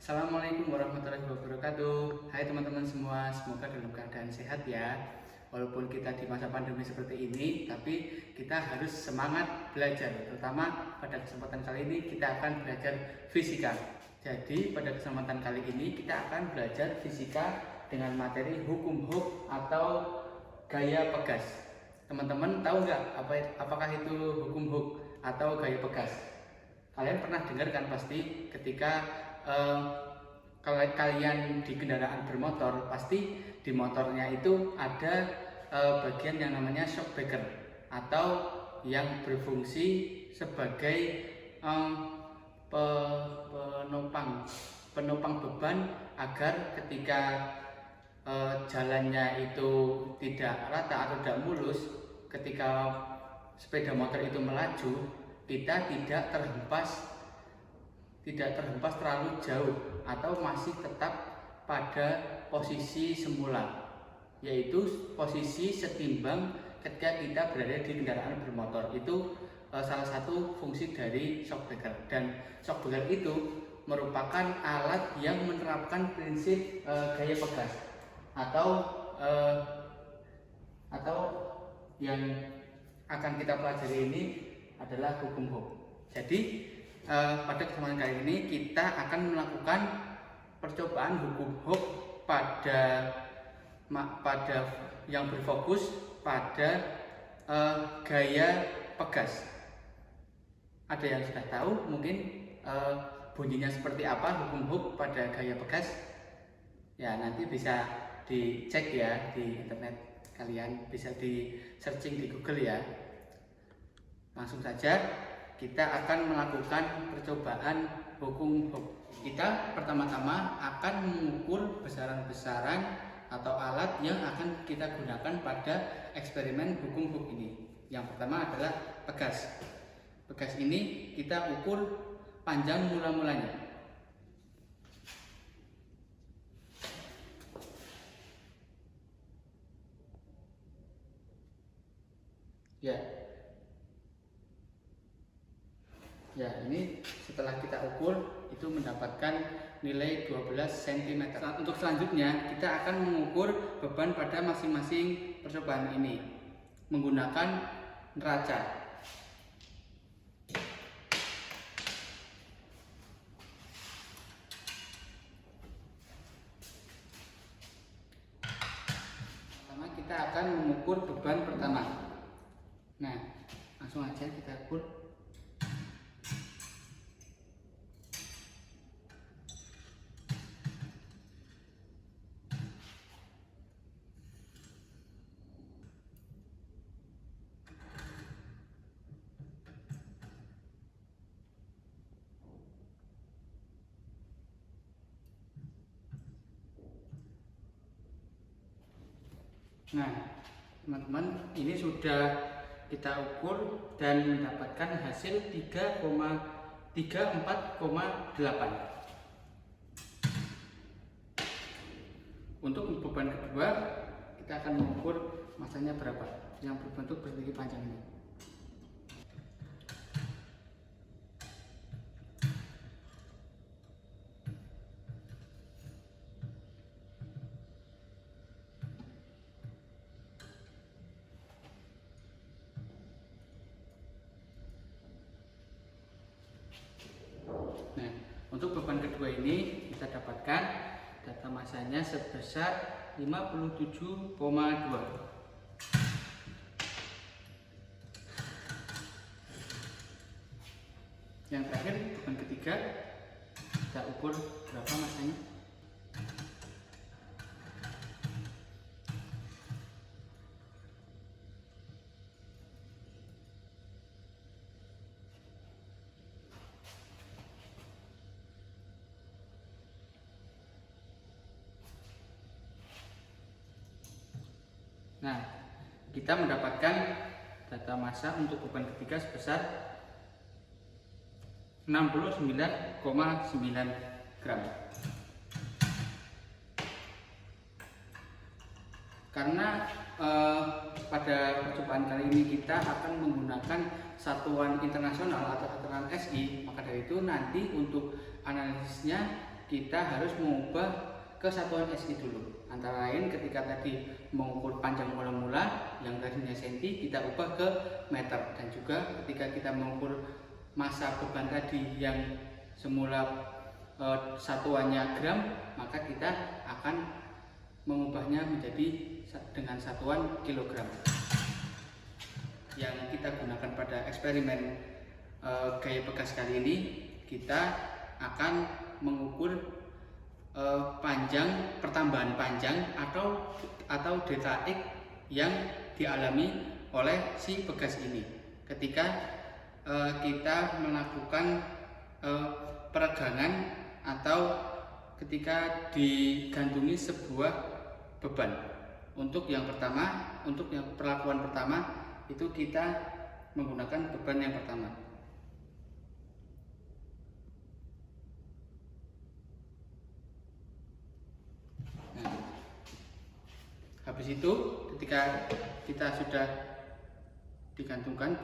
Assalamualaikum warahmatullahi wabarakatuh. Hai teman-teman semua, semoga dalam keadaan sehat ya. Walaupun kita di masa pandemi seperti ini, tapi kita harus semangat belajar. Terutama pada kesempatan kali ini kita akan belajar fisika. Jadi pada kesempatan kali ini kita akan belajar fisika dengan materi hukum Hooke atau gaya pegas. Teman-teman tahu nggak apakah itu hukum Hooke atau gaya pegas? Kalian pernah dengar kan pasti ketika kalau kalian di kendaraan bermotor, pasti di motornya itu ada bagian yang namanya shock breaker atau yang berfungsi sebagai penopang beban agar ketika jalannya itu tidak rata atau tidak mulus, ketika sepeda motor itu melaju, kita tidak terhempas terlalu jauh atau masih tetap pada posisi semula, yaitu posisi setimbang ketika kita berada di kendaraan bermotor. Itu salah satu fungsi dari shock breaker, dan shock breaker itu merupakan alat yang menerapkan prinsip gaya pegas atau yang akan kita pelajari ini adalah hukum Hooke. Jadi pada kesempatan kali ini kita akan melakukan percobaan hukum Hooke pada yang berfokus pada gaya pegas. Ada yang sudah tahu mungkin bunyinya seperti apa hukum Hooke pada gaya pegas? Ya, nanti bisa dicek ya di internet, kalian bisa di searching di Google ya. Langsung saja kita akan melakukan percobaan hukum Hooke. Kita pertama-tama akan mengukur besaran-besaran atau alat yang akan kita gunakan pada eksperimen hukum Hooke ini. Yang pertama adalah pegas. Pegas ini kita ukur panjang mula-mulanya. Ya, ini setelah kita ukur itu mendapatkan nilai 12 cm. Untuk selanjutnya kita akan mengukur beban pada masing-masing percobaan ini menggunakan neraca. Pertama kita akan mengukur beban pertama. Nah, langsung aja kita ukur. Nah, teman-teman, ini sudah kita ukur dan mendapatkan hasil 34,8. Untuk beban kedua, kita akan mengukur masanya berapa, yang berbentuk persegi panjang ini. Nah, untuk beban kedua ini kita dapatkan data masanya sebesar 57,2. Yang terakhir, beban ketiga, kita ukur berapa masanya. Nah, kita mendapatkan data massa untuk beban ketiga sebesar 69,9 gram. Karena pada percobaan kali ini kita akan menggunakan satuan internasional atau satuan SI, maka dari itu nanti untuk analisisnya kita harus mengubah ke satuan SI dulu. Antara lain ketika tadi mengukur panjang mula-mula yang tadinya senti, kita ubah ke meter. Dan juga ketika kita mengukur massa beban tadi yang semula satuannya gram, maka kita akan mengubahnya menjadi dengan satuan kilogram. Yang kita gunakan pada eksperimen gaya pegas kali ini, kita akan mengukur pertambahan panjang atau delta X yang dialami oleh si pegas ini ketika kita melakukan peregangan atau ketika digantungi sebuah beban. Untuk yang perlakuan pertama itu kita menggunakan beban yang pertama. Nah, habis itu ketika kita sudah digantungkan,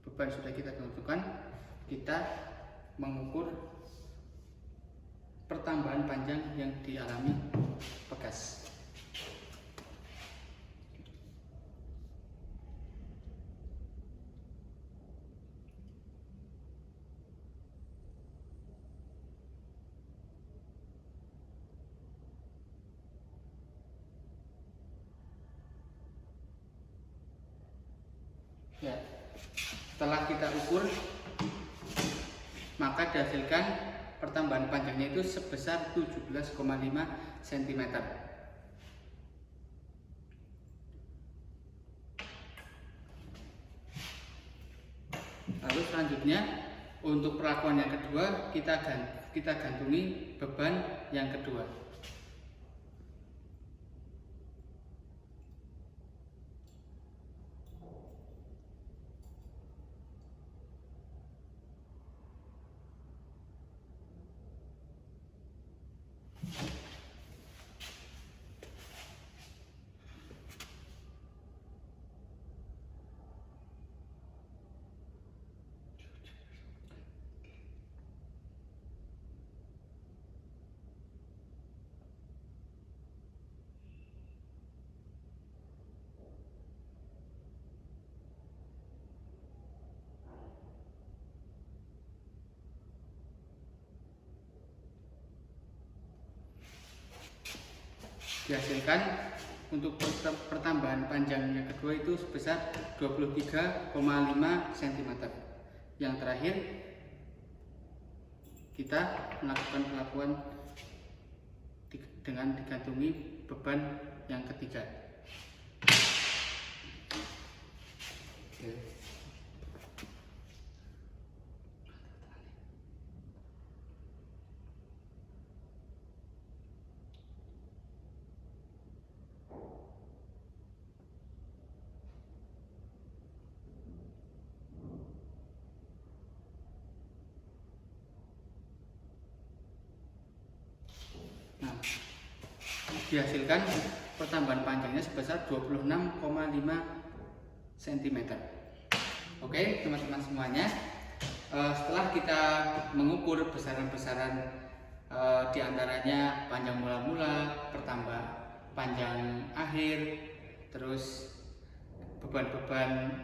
beban sudah kita gantungkan, kita mengukur pertambahan panjang yang dialami pegas. Ya, setelah kita ukur, maka dihasilkan pertambahan panjangnya itu sebesar 17,5 cm. Lalu selanjutnya untuk perlakuan yang kedua, kita gantungi beban yang kedua. Dihasilkan untuk pertambahan panjang yang kedua itu sebesar 23,5 cm. Yang terakhir kita melakukan perlakuan dengan digantungi beban yang ketiga. Nah, dihasilkan pertambahan panjangnya sebesar 26,5 cm. Oke, teman-teman semuanya, setelah kita mengukur besaran-besaran diantaranya panjang mula-mula, panjang akhir, terus beban-beban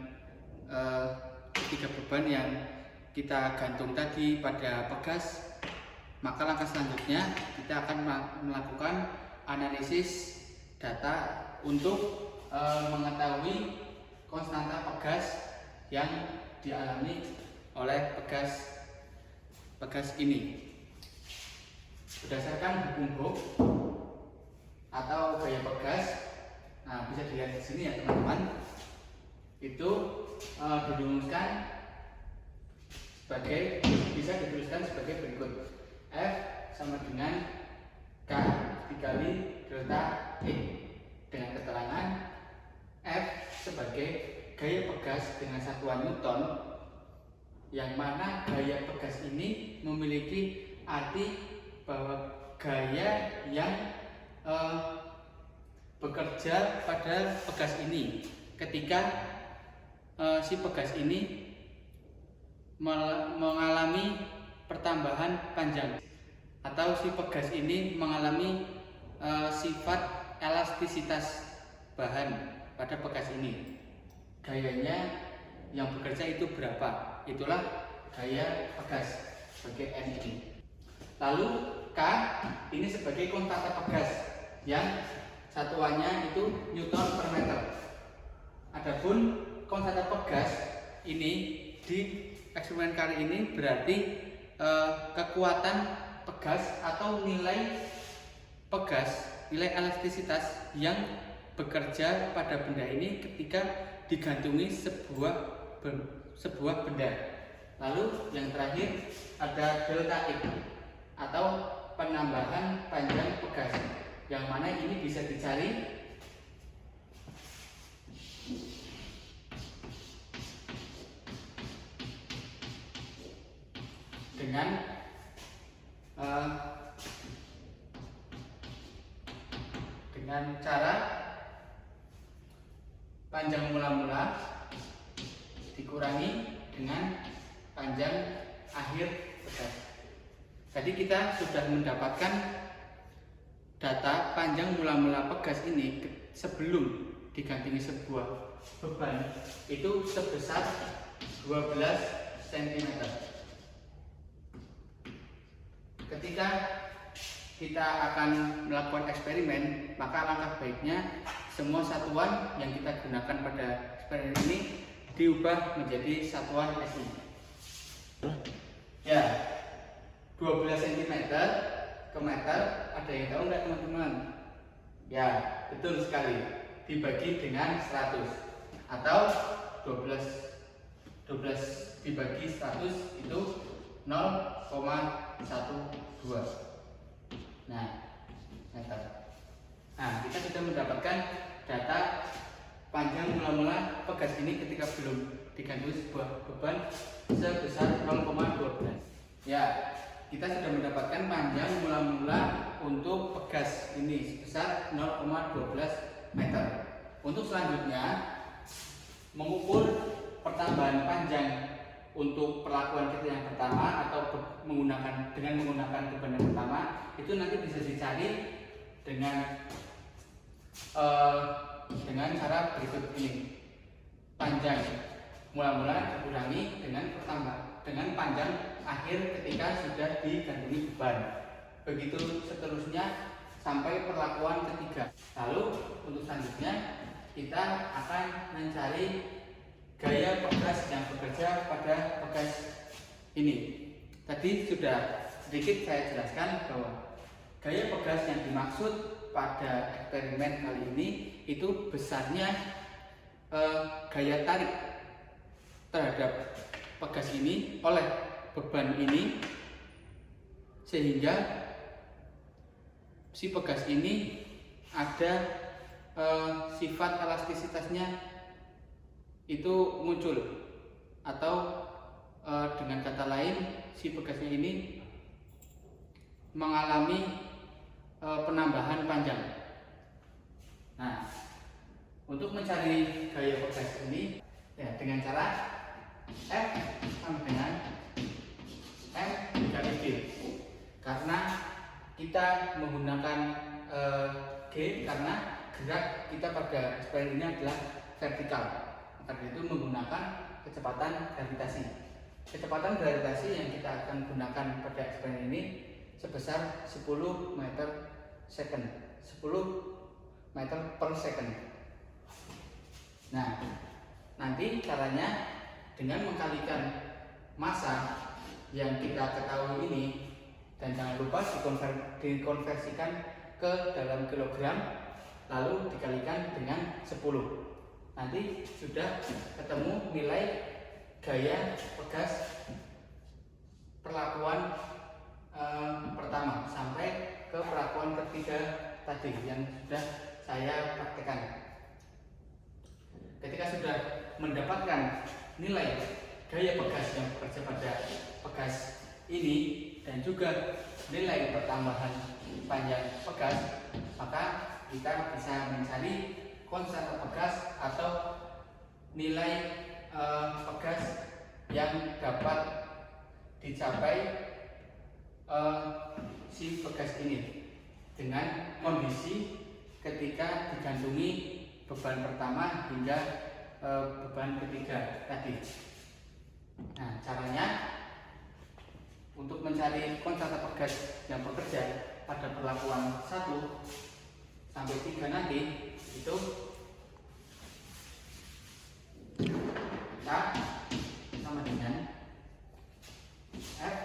tiga beban yang kita gantung tadi pada pegas, maka langkah selanjutnya kita akan melakukan analisis data untuk mengetahui konstanta pegas yang dialami oleh pegas ini. Berdasarkan hukum Hooke atau gaya pegas, nah bisa dilihat di sini ya teman-teman, itu bisa dituliskan sebagai berikut. F sama dengan K dikali delta E, dengan keterangan F sebagai gaya pegas dengan satuan Newton, yang mana gaya pegas ini memiliki arti bahwa gaya yang bekerja pada pegas ini ketika si pegas ini mengalami pertambahan panjang atau si pegas ini mengalami sifat elastisitas bahan pada pegas ini. Gayanya yang bekerja itu berapa? Itulah gaya pegas sebagai N ini. Lalu K ini sebagai kontata pegas yang satuannya itu Newton per meter. Adapun kontata pegas ini di eksperimen kali ini berarti kekuatan pegas atau nilai pegas, nilai elastisitas yang bekerja pada benda ini ketika digantungi sebuah benda. Lalu yang terakhir ada delta X atau penambahan panjang pegas, yang mana ini bisa dicari dengan cara panjang mula-mula dikurangi dengan panjang akhir pegas. Tadi kita sudah mendapatkan data panjang mula-mula pegas ini sebelum digantungi sebuah beban itu sebesar 12 cm. Ketika kita akan melakukan eksperimen, maka langkah baiknya semua satuan yang kita gunakan pada eksperimen ini diubah menjadi satuan SI. Ya, 12 cm ke meter, ada yang tahu nggak teman-teman? Ya, betul sekali, dibagi dengan 100 atau 12 dibagi 100 itu 0,12. Nah, meter. Nah, kita sudah mendapatkan data panjang mula-mula pegas ini ketika belum digantungi sebuah beban sebesar 0,12. Ya, kita sudah mendapatkan panjang mula-mula untuk pegas ini sebesar 0,12 meter. Untuk selanjutnya mengukur pertambahan panjang untuk perlakuan kita yang pertama atau menggunakan beban yang pertama itu nanti bisa dicari dengan cara berikut ini. Panjang mula-mula dikurangi dengan panjang akhir ketika sudah digantungi beban. Begitu seterusnya sampai perlakuan ketiga. Lalu untuk selanjutnya kita akan mencari gaya pegas yang bekerja pada pegas ini. Tadi sudah sedikit saya jelaskan bahwa gaya pegas yang dimaksud pada eksperimen kali ini itu besarnya gaya tarik terhadap pegas ini oleh beban ini, sehingga si pegas ini ada sifat elastisitasnya itu muncul, atau dengan kata lain si pegasnya ini mengalami penambahan panjang. Nah, untuk mencari gaya pegas ini ya dengan cara F sama dengan M dikali G, karena kita menggunakan G karena gerak kita pada eksperimen ini adalah vertikal. Karena itu menggunakan kecepatan gravitasi. Kecepatan gravitasi yang kita akan gunakan pada eksperimen ini sebesar 10 meter second, 10 meter per second. Nah, nanti caranya dengan mengkalikan massa yang kita ketahui ini, dan jangan lupa dikonversikan ke dalam kilogram, lalu dikalikan dengan 10. Nanti sudah ketemu nilai gaya pegas perlakuan pertama sampai ke perlakuan ketiga tadi yang sudah saya praktekkan. Ketika sudah mendapatkan nilai gaya pegas yang bekerja pada pegas ini dan juga nilai pertambahan panjang pegas, maka kita bisa mencari konstanta pegas atau nilai pegas yang dapat dicapai si pegas ini dengan kondisi ketika digantungi beban pertama hingga beban ketiga tadi. Nah, caranya untuk mencari konstanta pegas yang bekerja pada perlakuan 1 sampai 3 nanti itu kita sama dengan F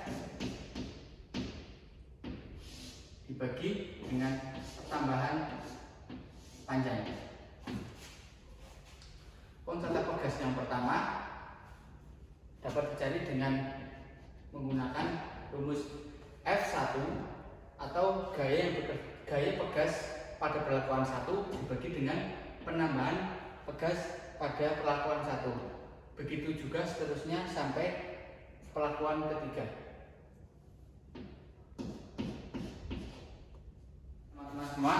dibagi dengan tambahan panjang. Konstanta pegas yang pertama dapat dicari dengan menggunakan rumus F1 atau gaya pegas pada perlakuan 1 dibagi dengan penambahan pegas pada perlakuan 1. Begitu juga seterusnya sampai perlakuan ketiga. Teman-teman semua,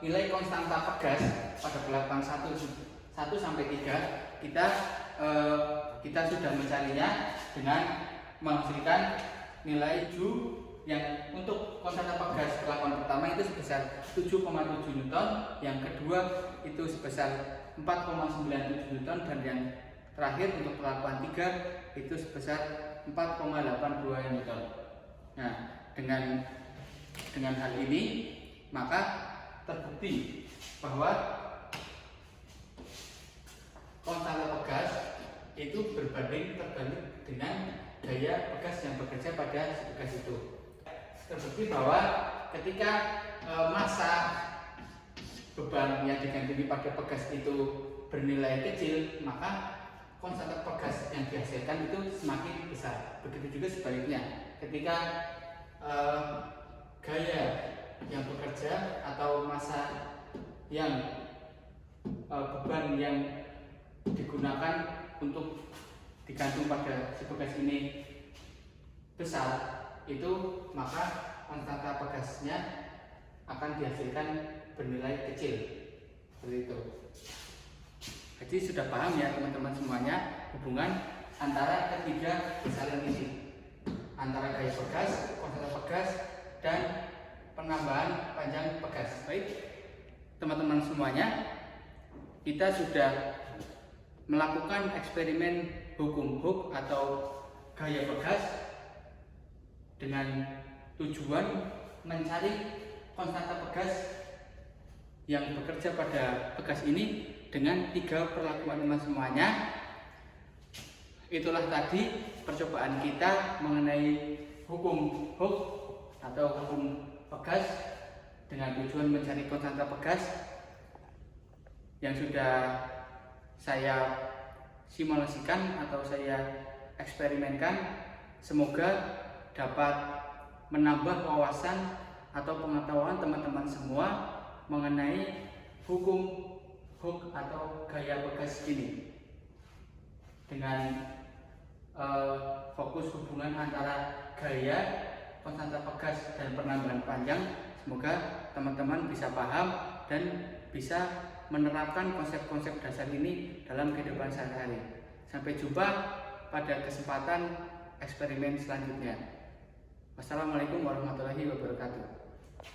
nilai konstanta pegas pada perlakuan 1 sampai 3 kita sudah mencarinya dengan menghasilkan nilai Ju yang untuk konstanta pegas perlakuan pertama itu sebesar 7,7 Newton, yang kedua itu sebesar 4,97 Newton, dan yang terakhir untuk perlakuan 3 itu sebesar 4,82 Newton. Nah, dengan hal ini maka terbukti bahwa konstanta pegas itu berbanding terbalik dengan gaya pegas yang bekerja pada si pegas itu. Terbukti bahwa ketika massa beban yang digantungi pada pegas itu bernilai kecil, maka konstanta pegas yang dihasilkan itu semakin besar. Begitu juga sebaliknya, ketika gaya yang bekerja atau massa yang beban yang digunakan untuk digantung pada si pegas ini besar, itu maka konstanta pegasnya akan dihasilkan bernilai kecil, seperti itu. Jadi sudah paham ya teman-teman semuanya hubungan antara ketiga besaran ini, antara gaya pegas, konstanta pegas, dan penambahan panjang pegas. Baik teman-teman semuanya, kita sudah melakukan eksperimen hukum Hooke atau gaya pegas dengan tujuan mencari konstanta pegas yang bekerja pada pegas ini dengan 3 perlakuan teman semuanya. Itulah tadi percobaan kita mengenai hukum Hooke atau hukum pegas dengan tujuan mencari konstanta pegas yang sudah saya simulasikan atau saya eksperimenkan. Semoga dapat menambah wawasan atau pengetahuan teman-teman semua mengenai hukum Hooke atau gaya pegas ini, dengan fokus hubungan antara gaya, konstanta pegas, dan penambahan panjang. Semoga teman-teman bisa paham dan bisa menerapkan konsep-konsep dasar ini dalam kehidupan sehari-hari. Sampai jumpa pada kesempatan eksperimen selanjutnya. Wassalamualaikum warahmatullahi wabarakatuh.